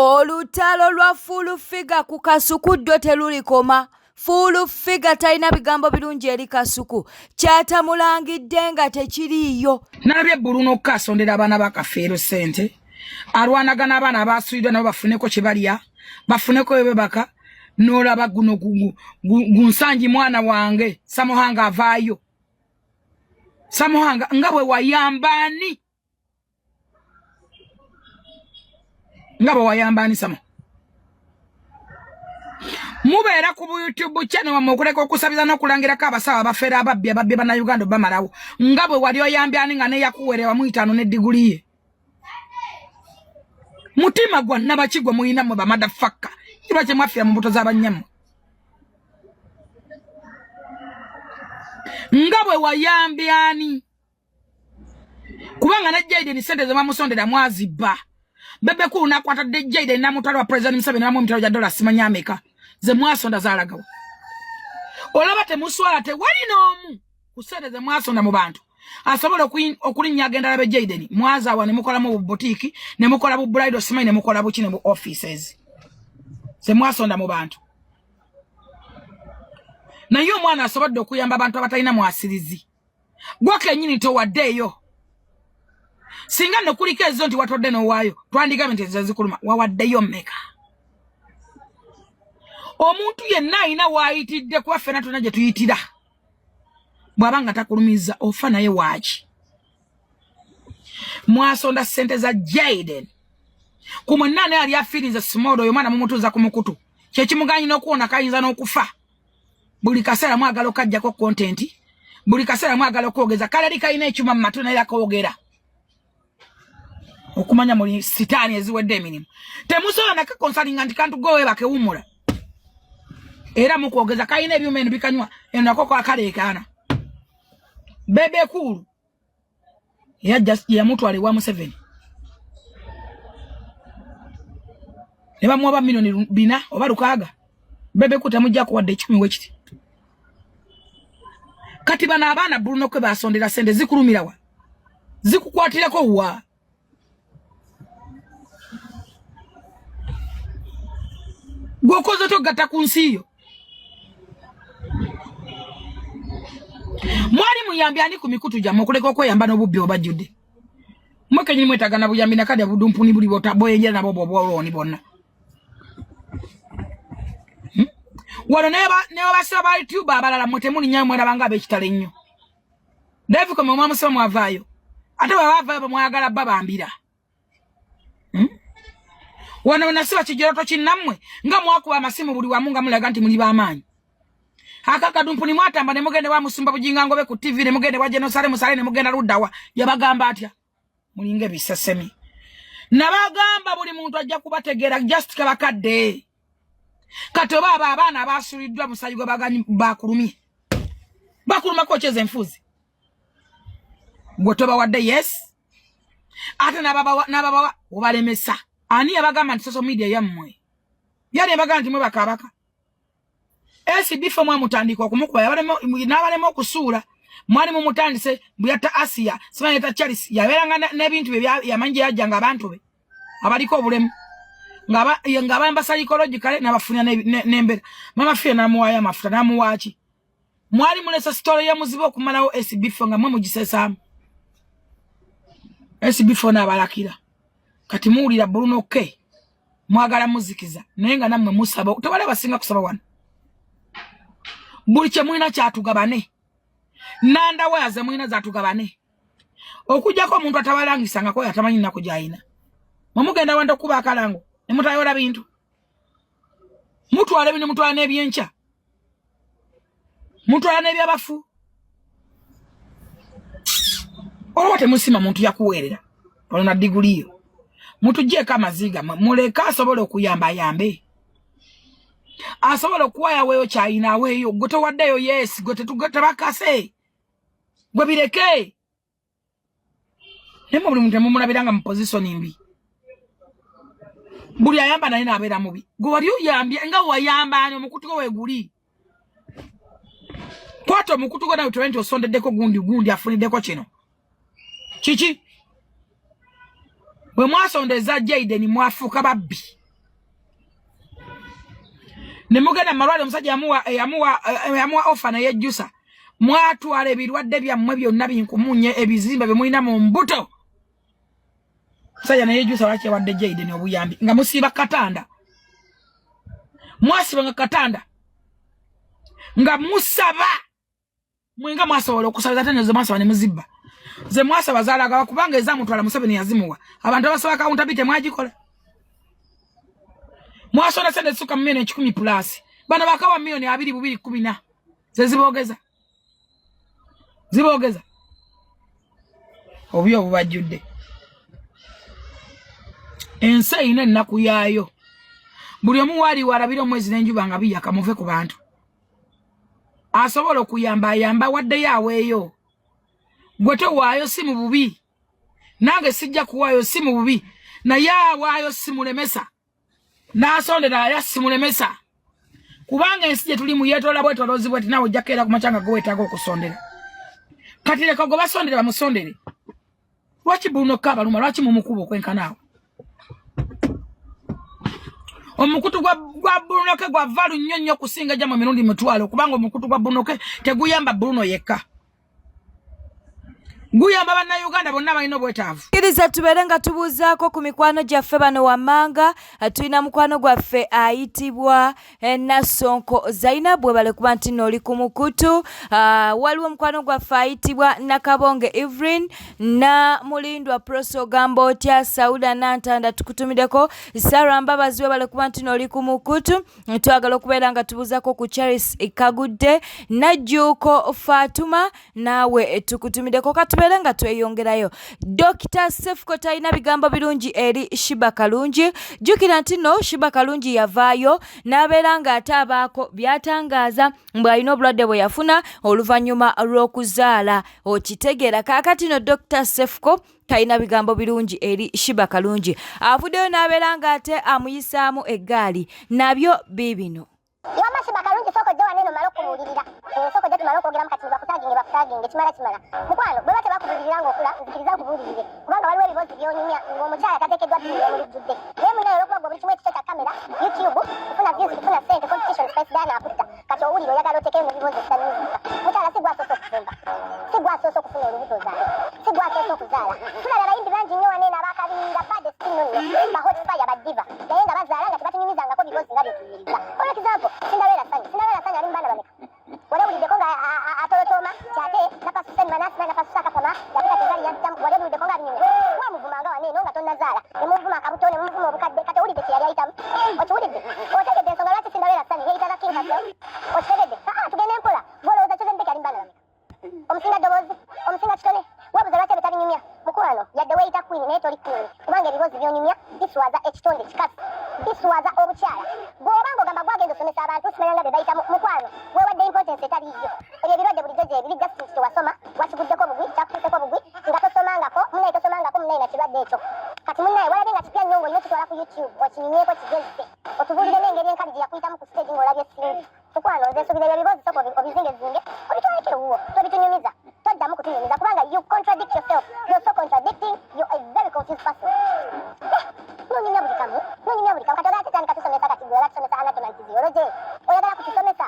Olutalo lwa Full Figure ku Kasuku ddyo telulikoma. Full Figure talina bigambo birungi eri Kasuku. Kyatamulangidde nga tekiriiyo. Nalabye Bruno kasondera abaana ba Kafeero ssente. Alwanagana abaana abasuuliddwa nabo bafuneko kye balya. Bafuneko ebebaka. N'olaba guno gunsangi mwana wange. Samuhanga avaayo. Samuhanga nga bwe wayambani. Ngabo wayambani Samu. Mubeera ku YouTube channel wa mukuleka okusabiza n'okulangira ka abasawo abafeera ababbi bana Uganda bamalawo. Ngabo wali oyambyani nga ne yakuwerewa mu 5 ne degree ye. Mutima gwa nabakigwa muyina mu bamadafaka. Kiba kye mwafira mu mbuto z'abanyamu. Ngabwe wayambyani. Kubanga na Jaden sente ze bamusondera mwaziba. Bebe kulu nakwata Jaden na mutwalo wa President Museveni na $1 million simanya Amerika. Ze mwasonda zalagawa. Olaba temuswala te wali n'omu kusente ze mwasonda mu bantu. Asobola okulinnya agenda labe Jaden mwaza wa ne mukola mu boutique ne mukola bu bridal simanya ne mukola bu kine mu offices. Ze mwasonda mu bantu. Na yo mwana asobodde okuyamba abantu abatalina mwasirizi. Gwake nyini to waddeyo. Singa no kulika ezo nti watodde no waayo. Twandiga mente zikuluma wawaddeyo mmeka. Omuntu yenna ina waayitidde kuba ffena tonna gye tuyitira. Bw'abanga takulumiza ofa naye waaki. Mwasonda ssente za Jaden. Ku mwenna naye ali afiriza simodo oyo mwana mumutuuza ku mukutu. Kye kimuganyi n'okuwona kayinza n'okufa. Buli kaseera mwagala okajjako content. Buli kaseera mwagala okwogeza. Kale likayina ekyuma mu matu naye akoogera. Okumanya muli sitaani eziwedde emirimu. Temusobola naka konsalinga nti kantu gowe bakewumula. Era mukwogeza kayina ebyuma eno bikanywa eno nakoko akaleekaana. Bebe kulu. Ya mutwale wa Museveni. Ne bamuwa milioni 4 oba 6. Bebe kuta mujja kuwadde 10 wekiti. Kati bana abaana Bruno kwe basondera sente zikulumira wa. Zikukwatireko wa. Gwokoze togatta ku nsi yo. Mwali muyambyani ku mikutu gyammwe okuleka okweyamba n'obubbi obajjudde. Mwekenyini mwetagana buyambi nakadya budumpuni buli boyenjera nabo bwoloni bonna. Wano ne basaba YouTube abalala mutemuli nyayo mwana banga abekitale nnyo. David ko mama musoma mwavaayo. Ate bavaayo bamwagala babambira. Wano nasiba kijeroto kinnammwe nga mwakuba amasimu buli wamu nga mulaga nti muli b'amaanyi. Akaka dumpuni mwatamba ne mugende wa musumba bujinga ngobe ku TV ne mugende wa Jenosale musale ne mugenda luddawa yabagamba atya mulinge bisasemi. Nabagamba buli muntu ajja kubategeera just kabakadde. Kati oba abaana abasuliddwa musayigo baganyi bakulumye. Bakuluma ko cheze enfuzi. Gotoba wadde yes. Ate nababa obalemesa. Ani yabagamba nti social media yammwe. Yali yabagamba nti mwe bakabaka. Bifo mwa mutandiko okumukuba n'abalema okusuula. Mwali mu mutandise buyata Asia simanyeta Charles yaberanga n'ebintu bye yamanje yajjanga abantu be abaliko obulemu nga bamba psychological n'abafunya n'embera mama fie namuwaya amafuta namuwaaki mwali mulesa story ya muzibu okumalawo bifo nga mwe mugisesamu bifo n'abalakira kati muwulira Bruno K mwagala muzikiza naye nga nammwe musaba tewali abasinga kusaba wano buli kye mwina kyatugabane nanda waze mwina zatugabane okujjako omuntu atabalangisa ko yatamanyi nako gyayina mumugenda wanda kuba akalango ne mutayola bintu mutwale bino mutwala n'ebyenca mutwala n'ebyabafu olwote musima muntu yakuweerera olona diguliyo mutujjeko amaziga muleka asobola okuyamba yambe asobola okuwaya weyo kyayina weyo gwe towaddeyo yes gwe tetutabakase gwe bireke nemo buli muntu mumulabiranga mu position mbi buli ayamba naye nabeera mubi gwe wali oyambye nga wayamba ani omukutu gwe weguli kwata omukutu gwe nawe tolenti osondeddeko gundi afuniddeko kino kiki bwe mwasondeza Jaden mwafuuka babbi Nemugenda malwale omusajja yamuwa offer na yejjusa. Mwatwala ebirwadde byammwe byonna binkumunye ebizimba bye mulina mu mbuto. Musajja na yejjusa lwaki yawadde Jaden obuyambi nga musiba katanda. Mwasiba nga katanda. Nga musaba. Mwenga mwasobola okusaba ate nezo mwasaba ne muzibba. Ze mwasaba zaalaga kubanga ezamutwala Museveni yazimuwa. Abantu abasaba accountability mwagikola. Mwasona sende suka mmene 10 plus. Bana bakawa milioni 214. Ze zibogeza. Zibogeza. Obyo bubajjudde. Ense ine nnaku yaayo. Buli omu wali walabira omwezi n'enjuba nga biyaka muve ku bantu. Asobola okuyamba yamba wadde yaweeyo. Gwe towaayo si mu bubi. Nange sijja kuwaayo si mu bubi. Naye awaayo simulemesa. N'asondera ya simulemesa. Kubanga ensi gye tuli mu yeetoola bwetoloozibwa ati naawe ojja keera ku macanga gwe weetaaga okusondera. Kati leka gwe basondere bamusondere. Lwaki Bruno Kabaluma lwaki mumukuba okwenkanaawo? Omukutu gwa Bruno ke gwa valu nnyo kusinga jama mirundi mitwalo kubanga omukutu gwa Bruno ke teguyamba Bruno yekka. Guyamba bana Uganda bonna balina obwetaavu. Kiriza tuberenga tubuzaako ku mikwano gyaffe bano wammanga. Tulina mukwano gwaffe ayitibwa Nasonko Zainab bale kuba nti noli ku mukutu. Waliwo mukwano gwaffe ayitibwa Nakabonge Evelyn na Mulindwa Proso Gambotya Sauda Nantanda tukutumideko. Sarah Mbabazi bale kuba nti noli ku mukutu. Twagala okubeera tubuzaako ku Charles Kagudde Najjuko Fatuma nawe tukutumideko berenga tweyongerayo. Dr. Sefuko talina bigambo birungi eri Shiba Kalungi. Jukira nti no Shiba Kalungi yavaayo n'abeera ate abaako byatangaaza mbw'alina obulwadde bwe yafuna oluvannyuma lw'okuzaala. Okitegeera kaakati no Dr. Sefuko talina bigambo birungi eri Shiba Kalungi. Avuddeyo n'abeera ate amuyisaamu eggaali. Nabyo biibino. Yama Shiba Kalungi soko jwa neno maloko mulirira. Soko jatu maloko ogera mukati bakutaginge kimala. Mukwano bwe bate bakubulirira ngokula nzikiriza kubulirire. Kubanga waliwo ebibozi byonyumya ng'omukyala tateekeddwa bbiri omulijjudde. Naye mulina olw'okuba gwe buli kimu ekito kya kamera, YouTube, kufuna views, kufuna ssente, competition spice dana akutta. Kati owulire oyagala oteekemu mu bibozi ebitannyiza. Mukyala si gwasoosa okufumba. Si gwasoosa okufuna olubuto zaala. Si gwasoosa okuzaala. Tulaba abayimbi bangi nnyo waneeno abakabinda baddest nno ba hot fire ba diva. Naye nga bazaala nga tebatunyumizangako bibozi nga byetunyiriza. For example, Cinderella Sanya ali mbana bameka. Wale ulideko nga atolotoma kyate napasu sen manasi na napasu saka pama yapita tengari yantam wale ulideko nga binyine wa muvumanga wane no nga tonna zala ne muvuma kabutone muvuma obukadde kate ulide kyali ayitam otuulide otegedde ensonga lwaki Cinderella Sanya yeyitaga King Kajja otegedde tugende empola bwolowooza kyozembeka ali mbana bameka omusinga ddoboozi omusinga kitone wabuza lwaki ebitabinyumya mukwano yadde weyita queen naye toli queen kubanga ebibozi byonyumya biswaza ekitonde kikasi biswaza obukyala bw'obanga ogamba gwagenda osomesa abantu simanya nga bye bayita mukwano weewadde importance etaliiyo ebyo ebirwadde bulijjo gyebiri justice tewasoma wakiguddeko bugwi kyakutuuseko bugwi nga tosomangako munnaye tosomangako munnaye na kirwadde ekyo kati munnaye walabe nga kipya nnyo ng'olina kitwala ku YouTube okinyumyeko kigezze otubuuliremu engeri enkali gye yakuyitamu ku stage ng'olabye singi mukwano nze nsubira ebyo ebibozi soko obizingezinge obitwaleko ewuwo tobitunyumiza toddamu kutunyumiza kubanga you contradict yourself. You're so contradicting. You're a very confused person. Nonyumya buli kamu kati olaba tetandika tusomesa kati gwe olaba tusomesa anatomy and physiology oyagala kutusomesa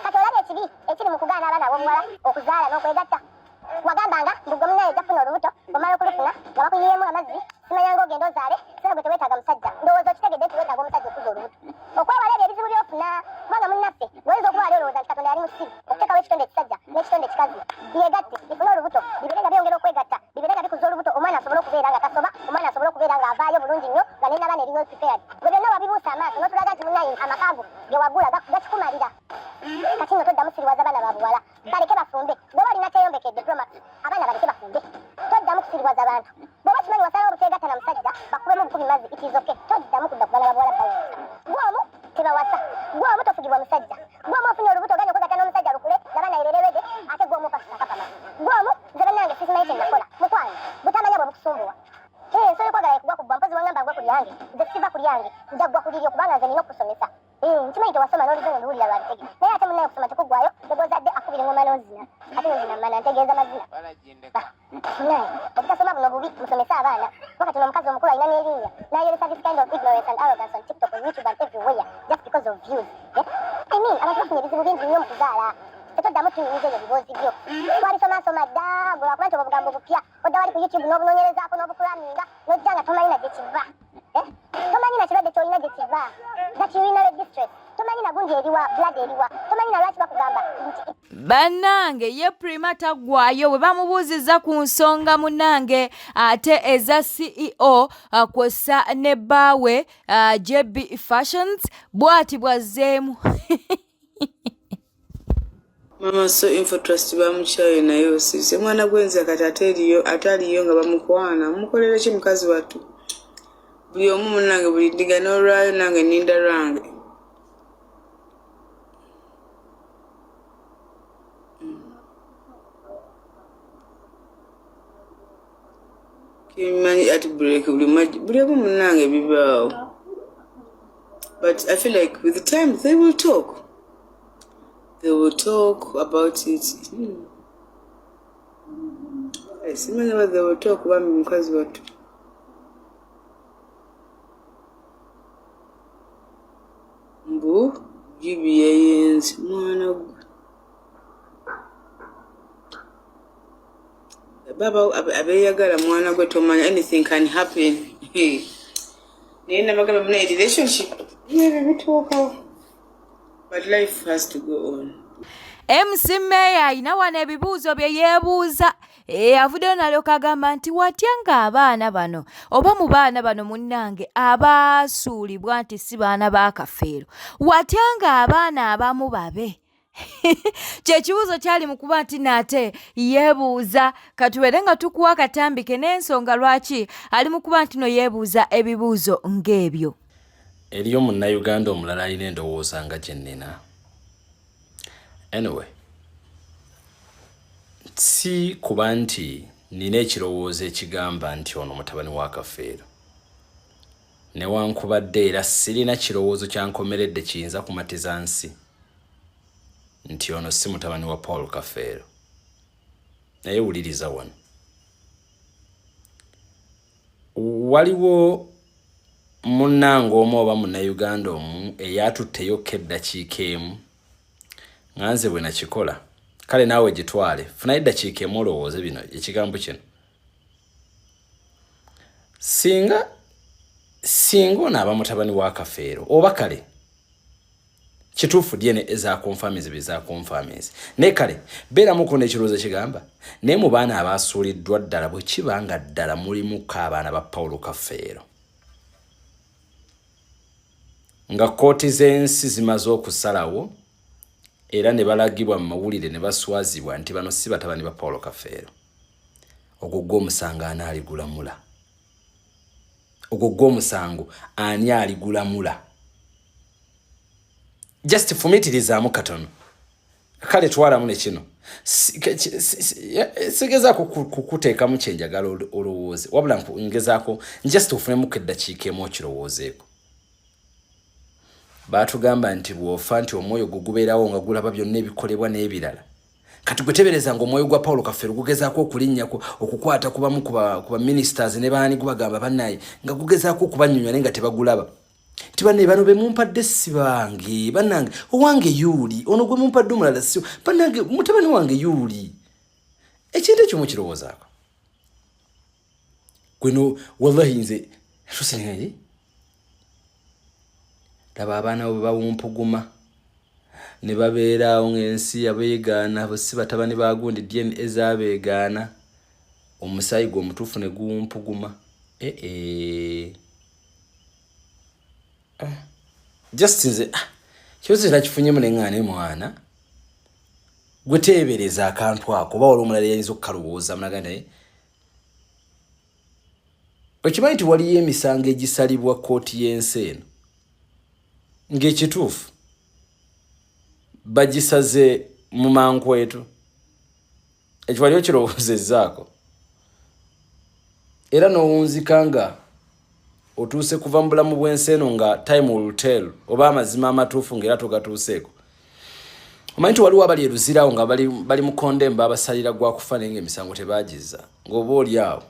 kati olaba ekibi ekiri mu kugaana abaana ab'obuwala okuzaala n'okwegatta wagambanga mbugwe munnaye jafuna olubuto omala okulufuna nga bakuyiyemu amazzi simanya ng'ogenda ozaale sera gwe teweetaaga musajja ndowooza okitegedde nti weetaaga omusajja okuza olubuto okwewala ebyo ebizibu by'ofuna kubanga munnaffe oyinza okuba wali olowooza nti katonda yali musiru okuteekawo ekitonde ekisajja n'ekitonde ekikazi byegatte bifune olubuto bibeere nga byongera okwegatta bibeere nga bikuza olubuto omwana asobole okubeera nga tasoma omwana asobole okubeera nga avaayo bulungi nnyo nga n'enabaana eri well prepared gwe byonna wabibuusa amaaso n'otulaga nti munnaye amakaavu ge wagula gakikumalira kati nno toddamu siriwaza abaana babuwala baleke bafumbe bw'oba olina kyeyombekedde diplomat abaana baleke bafumbe toddamu kusiriwaza abantu bw'oba kimanyi wasalawo obuteegatta na musajja bakubemu obukubi mazzi it is okay toddamu kudda ku baana babuwala bayo gwomu tebawasa gwomu tofugibwa musajja gwomu ofunye olubuto oganya okwegatta n'omusajja lukule nabaana ererewede ate gwomu opasula kapama gwomu nze bannange sikimanyi kye nakola mukwano butamanya bwe bukusumbuwa nsobola okwagala ekugwa ku ggwa mpozi wangamba ngwe ku lyange nze siva ku lyange njagwa ku liryo kubanga nze nina okusomesa nkimanyi tewasoma n'oluzungu nduwulira lwabitege naye ate munnaye okusoma tekuggwayo tegozadde akubira engoma n'ozina ate nozina mmana ntegeeza mazina munnaye obutasoma buno bubi musomese abaana wakati n'omukazi omukulu alina n'erinnya n'ayolesa this kind of ignorance and arrogance on TikTok, on YouTube and everywhere just because of views bizibu bingi nnyo mu kuzaala tetoddamu tuyinza ebyo biboozi byo twalisomasoma dda ngolwakuba nti obugambo bupya odda wali ku YouTube n'obunoonyerezaako n'obukulaminga n'ojja nga tomanyi na gye kiva tomanyi na kirwadde kyolina gye kiva that urinary distress tomanyi na gundi eriwa blood eriwa tomanyi na lwaki bakugamba bannange ye Prima taggwayo bwe bamubuuzizza ku nsonga munnange ate eza CEO kw'ossa ne bbaawe JB Fashions bw'ati bwazzeemu Mama so info trust bamukyayo naye osise mwana gwenza kati ataliyo nga bamukwana mukolera ki mukazi wattu buli omu munnange buli ddiga n'olwayo nange ninda lwange kimanyi at break buli omu munnange bibaawo but I feel like with the time they will talk. They will talk about it. I see many of they will talk about me because what? Mbu, GBAs, mwana. Baba, abeyagala mwana gwe tomanya anything can happen. Nina magamba mna relationship. Yeah, we talk of. But life has to go on. MC Meya ayina wano ebibuuzo bye yeebuuza. Avuddeyo n'alyoka agamba nti watya ng'abaana bano oba mu baana bano munnange abaasuulibwa nti si baana ba Kafeero watya ng'abaana abamu babe. Kyekibuuzo kyali mu kuba nti nate yeebuuza katuwere nga tukuwa katambike n'ensonga lwaki ali mu kuba nti no yeebuuza ebibuuzo ng'ebyo. Eriyo munnayuganda omulala alina endowooza nga gye nnina. Anyway, si kuba nti nina ekirowoozo ekigamba nti ono mutabani wa Kafeero. Newankubadde era sirina kirowoozo kyankomeredde kiyinza kumatiza nsi nti ono si mutabani wa Paul Kafeero. Naye wuliriza wano. Waliwo munnange omu oba munnayuganda omu eyatutteyo keddakiika emu nga nze bwe nakikola kale naawe gitwale funayo eddakiika emu olowooze bino ekigambo kino singa onaaba mutabani wa Kafeero oba kale kituufu DNA ezaakonfamizi bezaakonfamizi naye kale beeramuko n'ekirowoozo ekigamba naye mu baana abaasuuliddwa ddala bwe kiba nga ddala mulimuko abaana ba Paulo Kafeero nga kooti z'ensi zimaze okusalawo era ne balagibwa mu mawulire ne baswazibwa nti bano si batabani ba Paulo Kafeero ogwo gw'omusango ani aligulamula ogwo gw'omusango ani aligulamula just fumitirizaamu katono kale twalamu ne kino sigezaako kukuteekamu kyenjagala olowooze wabula ngezaako just ofunemu eddakiika emu okirowoozeeko. Baatugamba nti bw'ofa nti omwoyo gugubeerawo nga gulaba byonna ebikolebwa n'ebirala kati gwe tebereza ng'omwoyo gwa Paulo Kafeero gugezaako okulinnyako okukwata kubamu ku ministers ne baani gubagamba bannaye nga gugezaako okubannyonnyola naye nga tebagulaba nti bannaye bano be mumpadde si bange bannange owange yuuli ono gwe mumpadde omulala si bannange mutabani wange yuuli ekintu ekyo mukirowoozaako gweno wallahi nze tusengaye laba abaana bwe bawumpuguma ne babeeraawo ng'ensi yabeegaana bo si batabani ba gundi DNA ezaabeegaana omusaayi gwe omutuufu ne guwumpuguma just nze kibazo era kifunyemu neŋŋaane mwana gwe teebereza akantu ako oba wali omulala yayinza okukalowooza munaga naye okimanyi nti waliyo emisango egisalibwa kooti y'ensi eno ng'ekituufu bagisaze mu mankwetu ekyo waliwo kirowoozezzaako era n'owunzika nga otuuse kuva mu bulamu bw'ensi eno nga time will tell oba amazima amatuufu ng'era togatuuseeko omanyi nti waliwo abali eruzirawo nga bali mu kondemba abasalira gwa kufa naye ng'emisango tebagizza ng'oba oli awo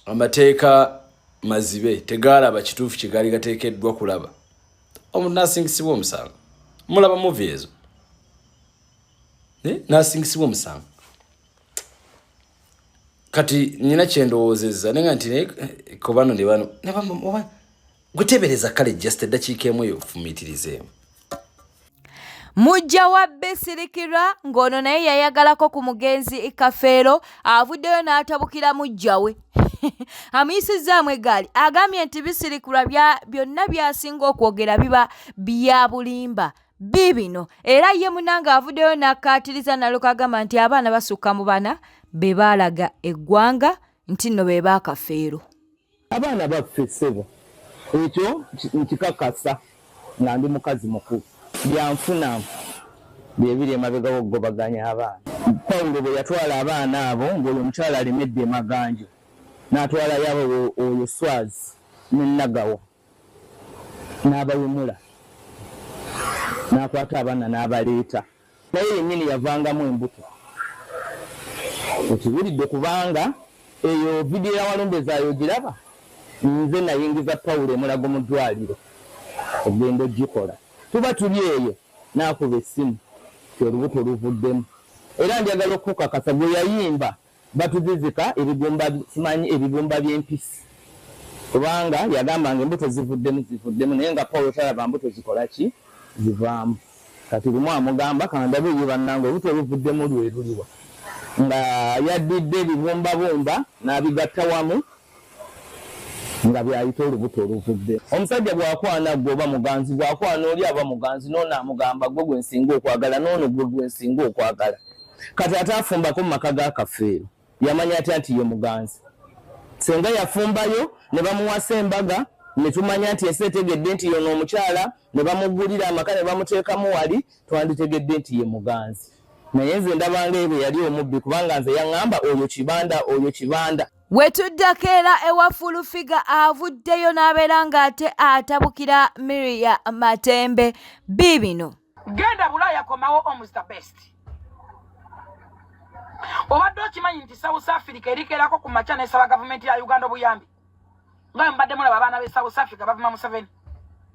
amateeka mazibe tegaalaba kituufu kigaali gateekeddwa kulaba omuntu n'asingisibwa omusango mulaba movie ezo nasingisibwa omusango kati nina kyendowoozezza nenga nti kobano ndi bano gutebereza kale just eddakiika emu eyo fumiitirizeemu. Mujja wa Besirikirwa ng'ono naye yayagalako ku mugenzi Kafeero avuddeyo n'atabukira mujja we. Amuyisizaamu eggaali agambye nti Besirikirwa byonna byasinga okwogera biba bya bulimba bibino era ye munanga avuddeyo n'akkaatiriza nalyoka agamba nti abaana basukka mu bana be baalaga eggwanga nti nno be baakafeero. Abaana baffe ssebo ekyo nkikakasa nga ndi mukazi mukulu byanfuna byebiri emabega w'okugobaganya abaana. Pawulo bwe yatwala abaana abo ng'oyo omukyala alemedde emaganjo n'atwala yabo oyo Swazi ne Nagawa n'abawemula n'akwata abaana n'abaleeta naye yennyini yavangamu embuto. Okibuulidde kubanga eyo vidiyo ya Walumbe ogiraba nze nayingiza Pawulo emulago mu ddwaliro ogenda ogikola tuba tuli eyo n'akuba essimu ti olubuto luvuddemu era njagala okukakasa gwe yayimba batuzizika ebigumba by'empisi kubanga yagambanga embuto zivuddemu naye nga Pawulo talaba mbuto zikola ki zivaamu. Kati lumu amugamba kandabe eyo bannange olubuto oluvuddemu lwe luliwa nga yaddidde ebibumbabumba n'abigatta wamu nga byayita olubuto oluvudde. Omusajja bw'akwana gwe oba muganzi bw'akwana oli aba muganzi n'ono amugamba gwe gwe nsinga okwagala n'ono gwe nsinga okwagala. Kati ate afumbako mu maka ga Kafeero yamanya atya nti ye muganzi. Senga yafumbayo ne bamuwasa embaga ne tumanya nti eseetegedde nti yono omukyala ne bamugulira amaka ne bamuteekamu wali twanditegedde nti ye muganzi. Naye nze ndabanga ebyo yali omubbi kubanga nze yaŋŋamba oyo kibanda. Wetuddako era ewa Fulufiga avuddeyo n'abeera ng'ate atabukira Miriam Matembe bibino. Genda Bulaaya komawo Mr. Best. Obadde okimanyi nti South Africa erikeerako ku makya n'esaba gavumenti ya Uganda obuyambi. Nga mbadde mulaba abaana b'e South Africa bavuma Museveni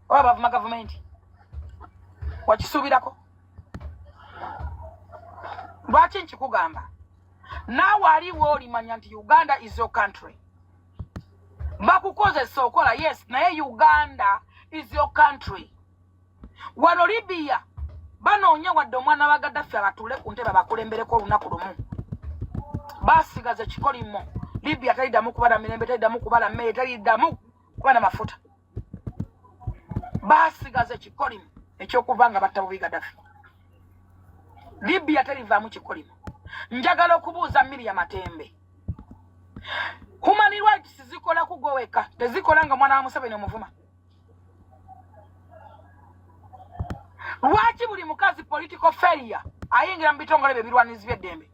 oba bavuma gavumenti. Wakisuubirako? Lwaki nkikugamba? Naawe aliwo olimanya nti Uganda is your country. Bakukozesa okola yes naye Uganda is your country. Wano Libya banoonya wadde omwana wa Gaddafi abatuule ku ntebe bakulembereko olunaku lumu. Basigaza ekikolimo. Libya taliddamu kubala mirembe, taliddamu kubala mmere, taliddamu kuba na mafuta. Basigaza ekikolimo ekyokuva nga batta bubi Gaddafi. Libya talivaamu kikolimo. Njagala okubuuza Miriam Matembe. Human rights zikola kugoweka, tezikola nga mwana wa Museveni omuvuma. Lwaki buli mukazi political failure ayingira mu bitongole bye birwanizi by'eddembe?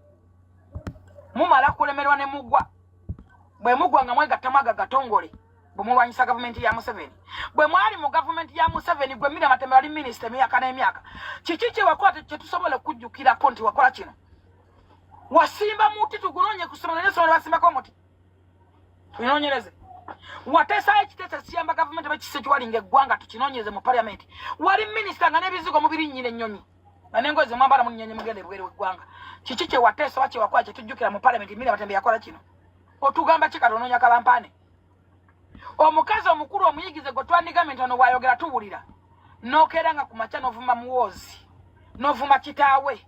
Mumala kulemerwa ne mugwa. Bwe mugwa nga mwegattamu agatongole bumulwanyisa gavumenti ya Museveni. Bwe mwali mu gavumenti ya Museveni gwe Miriam Matembe ali minister emyaka n'emyaka. Kiki kye wakola kyetusobola okujjukirako nti wakola kino? Wasimba muti tugunonye kusomera n'esomero basimbako muti. Tunonyereze. Watesa ekitesa siyamba gavumenti bakise kiwalinga eggwanga tukinonyeze mu parliament. Wali minister nga n'ebizigo mubiri nnyine ennyonyi. Nanengoze mwambala munnyenye mugende bwere w'eggwanga. Kiki kye watesa wache wakola kye tujjukira mu parliament Miriam Matembe yakola kino? Otugamba kikatononya kalampane. Omukazi omukulu omuyigize gwe twandigamenti ono bw'ayogera tuwulira. Nokeera nga ku makya n'ovuma muwoozi, n'ovuma kitaawe,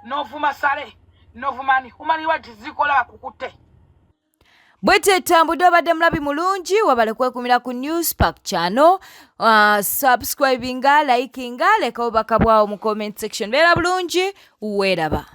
n'ovuma sale, n'ovuma human rights zikola bakukutte. Bwete tambudde obadde mulabi mulungi wabale kwekumira ku Newspark channel. Subscribinga, likinga, leka obubaka bwawo mu comment section. Beera bulungi, weeraba.